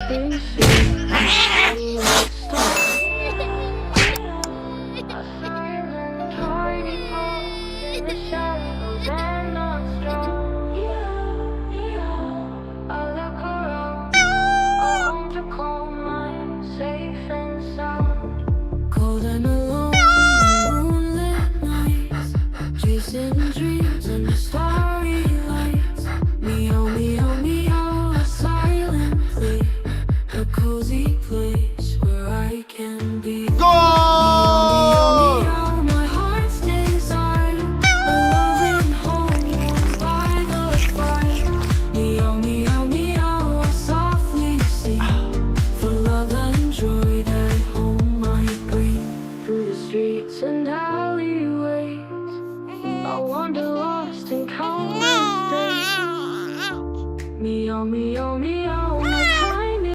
They see me like stars. A silent tiny pulse in the shadows and not strong. I look around, a home to call mine, safe and sound. Cold and alone, moonlit nights, chasing dreams and starry lights. Meow, meow, meow, silently, a cozy